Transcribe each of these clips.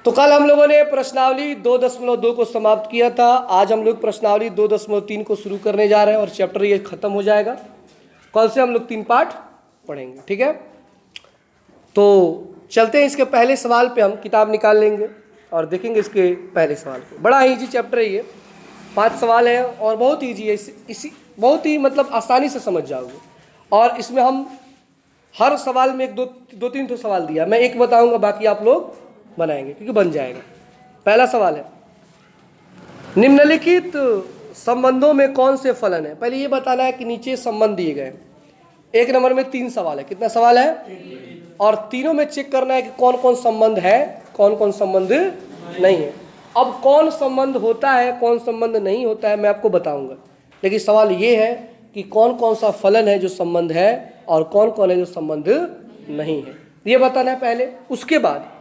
तो कल हम लोगों ने प्रश्नावली 2.2 को समाप्त किया था। आज हम लोग प्रश्नावली 2.3 को शुरू करने जा रहे हैं और चैप्टर ये खत्म हो जाएगा। कल से हम लोग 3 पार्ट पढ़ेंगे, ठीक है। तो चलते हैं, इसके पहले सवाल पे हम किताब निकाल लेंगे और देखेंगे इसके पहले सवाल को। बड़ा ईजी चैप्टर है ये, 5 सवाल है और बहुत ईजी है। इसी बहुत ही मतलब आसानी से समझ जाओगे। और इसमें हम हर सवाल में 2-3 तो सवाल दिया, मैं एक बताऊंगा, बाकी आप लोग बनाएंगे क्योंकि बन जाएगा। पहला सवाल है, निम्नलिखित संबंधों में कौन से फलन है। पहले ये बताना है कि नीचे संबंध दिए गए। 1 नंबर में 3 सवाल है। कितना सवाल है? और तीनों में चेक करना है कि कौन कौन संबंध है, कौन कौन संबंध नहीं है। अब कौन संबंध होता है, कौन संबंध नहीं होता है, मैं आपको बताऊंगा। लेकिन सवाल ये है कि कौन कौन सा फलन है जो संबंध है और कौन कौन है जो संबंध नहीं है, ये बताना है पहले। उसके बाद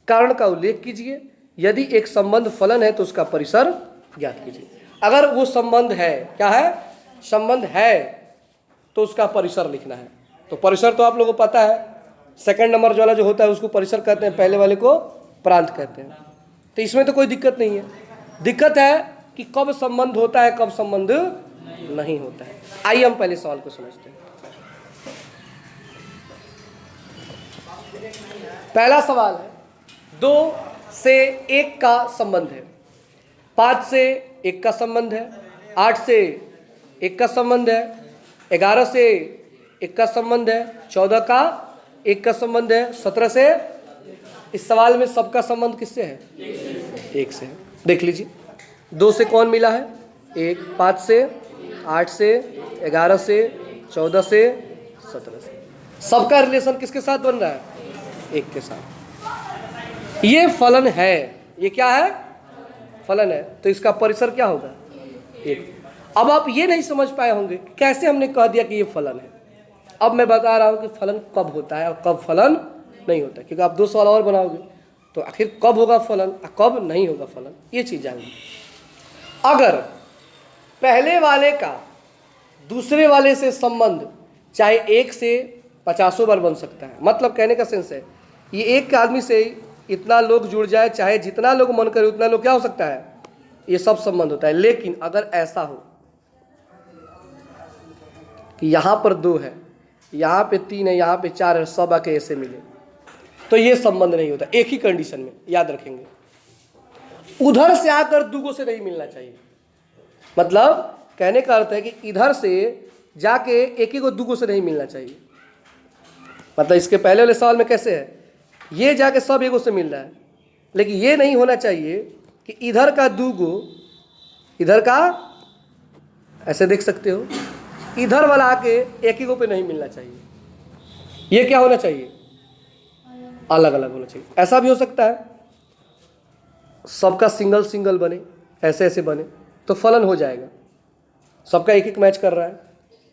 कारण का उल्लेख कीजिए। यदि एक संबंध फलन है तो उसका परिसर ज्ञात कीजिए। अगर वो संबंध है, क्या है? संबंध है, तो उसका परिसर लिखना है। तो परिसर तो आप लोगों को पता है, सेकंड नंबर वाला जो होता है उसको परिसर कहते हैं, पहले वाले को प्रांत कहते हैं। तो इसमें तो कोई दिक्कत नहीं है। दिक्कत है कि कब संबंध होता है, कब संबंध नहीं होता है। आइए हम पहले सवाल को समझते हैं। पहला सवाल है, 2 से 1 का संबंध है, 5 से 1 का संबंध है, 8 से 1 का संबंध है, 11 से 1 का संबंध है, 14 का 1 का संबंध है, 17 से। इस सवाल में सबका संबंध किससे है? 1 से है। देख लीजिए, 2 से कौन मिला है? 1, 5 से, 8 से, 11 से, 14 से, 17 से। सबका रिलेशन किसके साथ बन रहा है? 1 के साथ। ये फलन है। ये क्या है? फलन है। तो इसका परिसर क्या होगा? 1। अब आप ये नहीं समझ पाए होंगे कैसे हमने कह दिया कि ये फलन है। अब मैं बता रहा हूं कि फलन कब होता है और कब फलन नहीं होता है, क्योंकि आप 2 सवाल और बनाओगे तो आखिर कब होगा फलन और कब नहीं होगा फलन, ये चीज जानिए। अगर पहले वाले का दूसरे वाले से संबंध चाहे 1 से 50 बार बन सकता है, मतलब कहने का सेंस है ये एक आदमी से इतना लोग जुड़ जाए, चाहे जितना लोग मन करे उतना लोग क्या हो सकता है, ये सब संबंध होता है। लेकिन अगर ऐसा हो कि यहाँ पर 2 है, यहाँ पे 3 है, यहाँ पे 4 है, सब आके ऐसे मिले, तो ये संबंध नहीं होता। एक ही कंडीशन में, याद रखेंगे, उधर से आकर दूगों से नहीं मिलना चाहिए। मतलब कहने का अर्थ है कि इधर से जाके एक ही को दूगों से नहीं मिलना चाहिए। मतलब इसके पहले वाले सवाल में कैसे है, ये जाके सब एगो से मिल रहा है, लेकिन ये नहीं होना चाहिए कि इधर का दूगो, इधर का ऐसे देख सकते हो, इधर वाला आके एक ही को पे नहीं मिलना चाहिए। ये क्या होना चाहिए? अलग अलग होना चाहिए। ऐसा भी हो सकता है सबका सिंगल सिंगल बने, ऐसे ऐसे बने, तो फलन हो जाएगा। सबका एक एक मैच कर रहा है,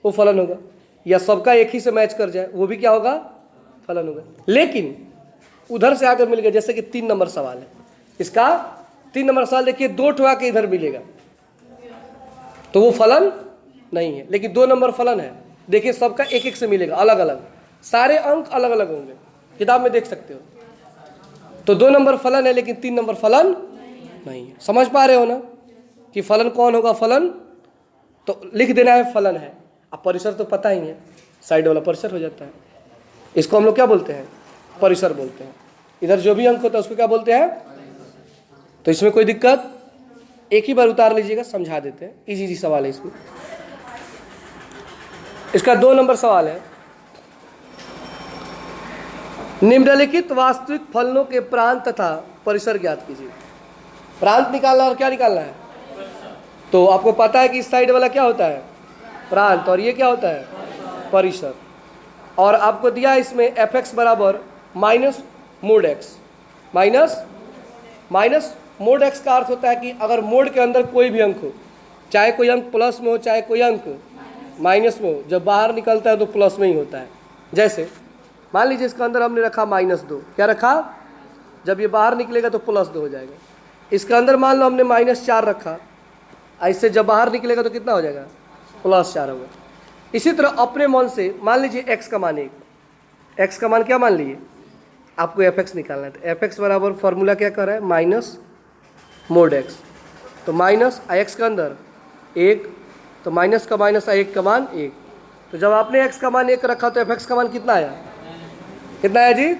वो फलन होगा। या सबका एक ही से मैच कर जाए, वो भी क्या होगा? फलन होगा। लेकिन उधर से आकर मिल गया, जैसे कि 3 नंबर सवाल है, इसका 3 नंबर सवाल देखिए, 2 ठो आके इधर मिलेगा तो वो फलन नहीं है। लेकिन 2 नंबर फलन है, देखिए सबका एक एक से मिलेगा, अलग अलग, सारे अंक अलग अलग होंगे, किताब में देख सकते हो। तो 2 नंबर फलन है लेकिन 3 नंबर फलन नहीं है। समझ पा रहे हो ना कि फलन कौन होगा? फलन तो लिख देना है फलन है। अब परिसर तो पता ही है, साइड वाला परिसर हो जाता है। इसको हम लोग क्या बोलते हैं? परिसर बोलते हैं। इधर जो भी अंक होता है उसको क्या बोलते हैं? तो इसमें कोई दिक्कत, एक ही बार उतार लीजिएगा, समझा देते हैं। इजी सवाल है इसमें। इसका 2 नंबर सवाल है, निम्नलिखित वास्तविक फलनों के प्रांत तथा परिसर ज्ञात कीजिए। प्रांत निकालना और क्या निकालना है? तो आपको पता है कि इस साइड वाला क्या होता है? प्रांत, और ये क्या होता है? परिसर। और आपको दिया इसमें fx बराबर minus mode x। Minus mode x का अर्थ होता है कि अगर मोड के अंदर कोई भी अंक हो, चाहे कोई अंक प्लस में हो, चाहे कोई अंक माइनस में हो, जब बाहर निकलता है तो प्लस में ही होता है। जैसे मान लीजिए इसके अंदर हमने रखा -2, क्या रखा? जब ये बाहर निकलेगा तो +2 हो जाएगा। इसके अंदर मान लो हमने -4 रखा, ऐसे जब बाहर निकलेगा तो कितना हो जाएगा? +4 होगा। इसी तरह अपने मन से मान लीजिए x का मान 1, x का मान क्या मान लिए? आपको एफ एक्स निकालना है। तो एफ एक्स बराबर फॉर्मूला क्या कर रहा है, माइनस मोड एक्स। तो माइनस एक्स का अंदर 1, तो माइनस का माइनस एक का मान 1। तो जब आपने एक्स का मान 1 रखा तो एफ एक्स का मान कितना आया, कितना आया जी,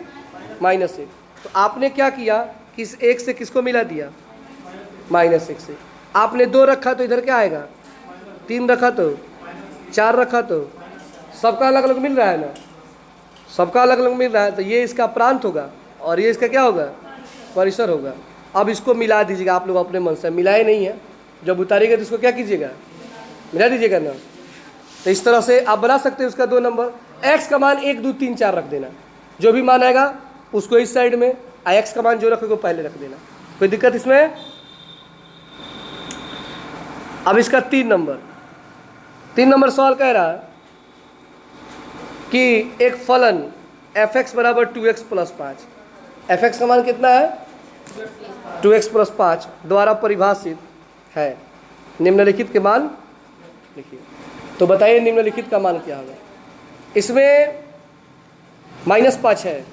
-1। तो आपने क्या किया, किस 1 से किसको मिला दिया, -1 से। आपने 2 रखा तो इधर क्या आएगा, 3 रखा तो 4 रखा तो सबका अलग अलग मिल रहा है ना, सबका अलग अलग मिल रहा है। तो ये इसका प्रांत होगा और ये इसका क्या होगा, परिसर होगा। अब इसको मिला दीजिएगा आप लोग अपने मन से, मिलाए नहीं है, जब उतारिएगा तो इसको क्या कीजिएगा, मिला दीजिएगा ना। तो इस तरह से आप बना सकते हैं उसका 2 नंबर। एक्स का मान 1 2 3 4 रख देना, जो भी मान आएगा उसको इस साइड में, एक्स का मान जो रखोगे पहले रख देना, कोई दिक्कत इसमें। अब इसका 3 नंबर सवाल कह रहा है कि एक फलन एफ एक्स बराबर 2x + 5, एफ एक्स का मान कितना है, 2x + 5 द्वारा परिभाषित है, निम्नलिखित के मान लिखिए। तो बताइए निम्नलिखित का मान क्या होगा। इसमें -5 है,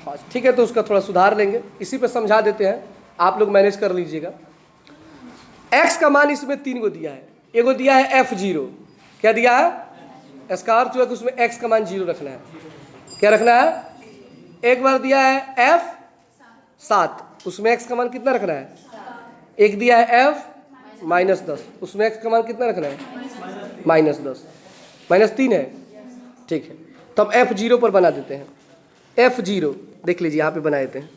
हाँ ठीक है, तो उसका थोड़ा सुधार लेंगे, इसी पे समझा देते हैं, आप लोग मैनेज कर लीजिएगा। x का मान इसमें 3 को दिया है, एगो दिया है f0, क्या दिया है, इसका अर्थ हुआ कि उसमें x का मान 0 रखना है, क्या रखना है, एक बार दिया है f7, उसमें x का मान कितना रखना है, एक दिया है f-10, उसमें x का मान कितना रखना है, -10, -3 है, ठीक है। तब f0 पर बना देते हैं, f0 देख लीजिए यहाँ पे बना देते हैं,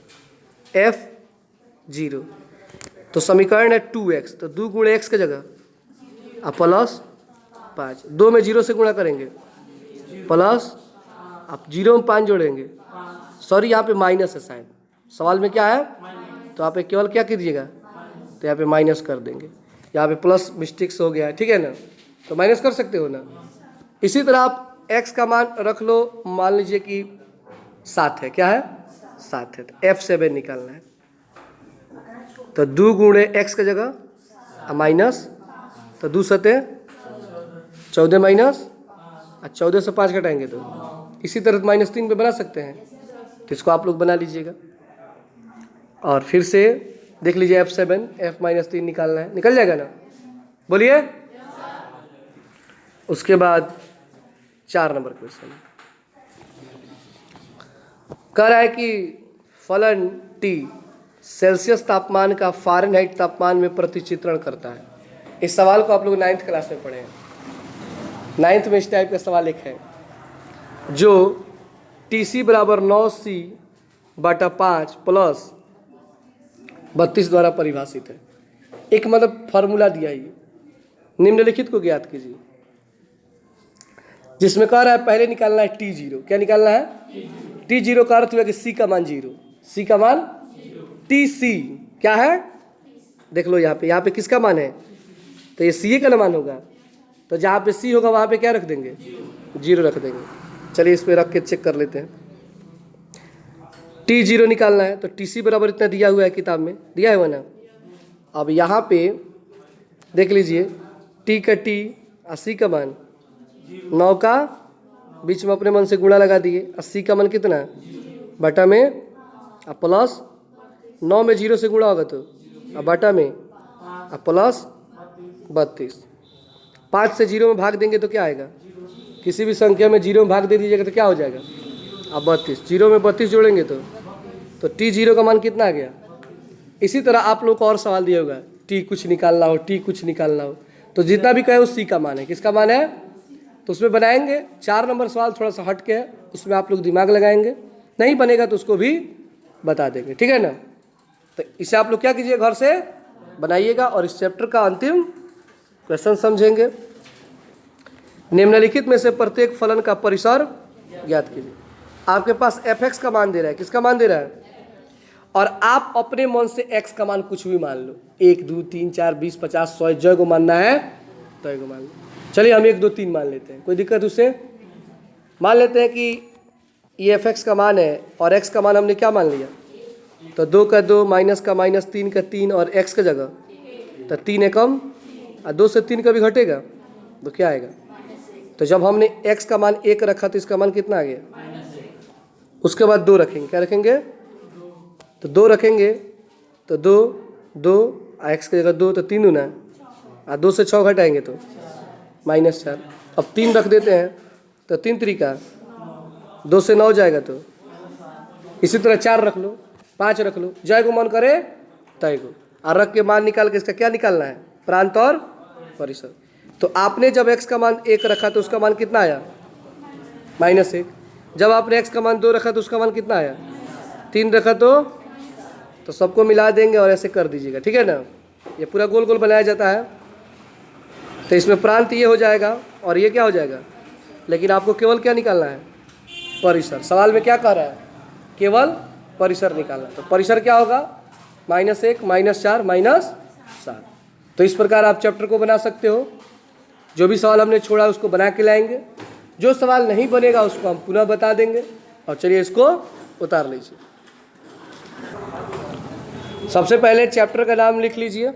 f0 तो समीकरण है 2x, तो 2 गुणे x की जगह +5, 2 में 0 से गुणा करेंगे प्लस, आप 0 में 5 जोड़ेंगे, सॉरी यहाँ पे माइनस है शायद, सवाल में क्या है, तो यहाँ पे केवल क्या कीजिएगा, तो यहाँ पे माइनस कर देंगे, यहाँ पे प्लस मिस्टेक्स हो गया है, ठीक है ना, तो माइनस कर सकते हो ना। इसी तरह आप x का मान रख लो, मान लीजिए कि 7 है, क्या है, 7 है, तो f7 निकालना है। तो 2 गुणे x की जगह माइनस, तो 2 सते 14 माइनस, 14 से 5 घटाएंगे तो इसी तरह -3 पे बना सकते हैं, तो इसको आप लोग बना लीजिएगा। और फिर से देख लीजिए f7, f-3 निकालना है, निकल जाएगा ना, बोलिए। उसके बाद 4 नंबर क्वेश्चन कह रहा है कि फलन T सेल्सियस तापमान का फ़ारेनहाइट तापमान में प्रतिचित्रण करता है। इस सवाल को आप लोग 9th क्लास में पढ़े हैं, 9th में इस टाइप का सवाल एक है जो TC बराबर 9C/5 + 32 द्वारा परिभाषित है। एक मतलब फार्मूला दिया है, निम्नलिखित को ज्ञात कीजिए, जिसमें कह रहा है पहले निकालना है T0, क्या निकालना है, T0 का अर्थ हुआ कि C का मान 0, C का मान TC क्या है, देख लो यहाँ पे किसका मान है, तो ये CA का मान होगा, तो जहाँ पे C होगा वहाँ पे क्या रख देंगे, 0 रख देंगे। चलिए इस पे रख के चेक कर लेते हैं। T0 निकालना है, तो TC बराबर इतना दिया हुआ है, किताब में दिया है ना। अब यहाँ पे देख लीजिए, T का T और C का मान 9 का बीच में अपने मन से गुणा लगा दिए, 80 का मान कितना बटा में प्लस 9 में 0 से गुणा होगा तो बटा में प्लस 32, 5 से 0 में भाग देंगे तो क्या आएगा, किसी भी संख्या में 0 में भाग दे दीजिएगा तो क्या हो जाएगा, अब 32, 0 में 32 जोड़ेंगे तो T0 का मान कितना आ गया। इसी तरह आप लोग को और सवाल दिया होगा, T कुछ निकालना हो, T कुछ निकालना हो, तो जितना भी कहे वो C का मान है, किसका मान है, तो उसमें बनाएंगे। 4 नंबर सवाल थोड़ा सा हट के है, उसमें आप लोग दिमाग लगाएंगे, नहीं बनेगा तो उसको भी बता देंगे, ठीक है ना। तो इसे आप लोग क्या कीजिए, घर से बनाइएगा और इस चैप्टर का अंतिम क्वेश्चन समझेंगे। निम्नलिखित में से प्रत्येक फलन का परिसर ज्ञात कीजिए। आपके पास f(x) का मान दे रहा है, किसका मान दे रहा है, और आप अपने मन से x का मान कुछ भी मान लो, 1 2 3 4 20 50 100 जय को मानना है तो को मान लो। चलिए हम 1 2 3 मान लेते हैं, कोई दिक्कत उससे। मान लेते हैं कि ये f(x) का मान है और x का मान हमने क्या मान लिया, तो 2 का 2 माइनस का माइनस 3 का 3 और x का जगह तो 3 एकम और 2 से 3 का भी घटेगा तो क्या आएगा। तो जब हमने x का मान 1 रखा तो इसका मान कितना आ गया, उसके बाद 2 रखेंगे, क्या रखेंगे? तो 2 रखेंगे तो 2 2 एक्स की जगह 2 तो 3 दूना, 2 से 6 घटाएंगे तो -4। अब 3 रख देते हैं तो 3 तरीका 2 से 9 जाएगा, तो इसी तरह 4 रख लो, 5 रख लो, जय को मन करे तय को, और रख के मान निकाल के इसका क्या निकालना है? प्रांत और परिसर। तो आपने जब x का मान 1 रखा तो उसका मान कितना आया? -1। जब आपने x का मान 2 रखा तो उसका मान कितना आया? 3 रखा तो सबको मिला देंगे और ऐसे कर दीजिएगा, ठीक है ना? ये पूरा गोल गोल बनाया जाता है। तो इसमें प्रांत ये हो जाएगा और ये क्या हो जाएगा, लेकिन आपको केवल क्या निकालना है? परिसर। सवाल में क्या कह रहा है? केवल परिसर निकालना। तो परिसर क्या होगा? -1 -4 -7। तो इस प्रकार आप चैप्टर को बना सकते हो। जो भी सवाल हमने छोड़ा उसको बना के लाएंगे, जो सवाल नहीं बनेगा उसको हम पुनः बता देंगे। और चलिए इसको उतार लीजिए। सबसे पहले चैप्टर का नाम लिख लीजिए।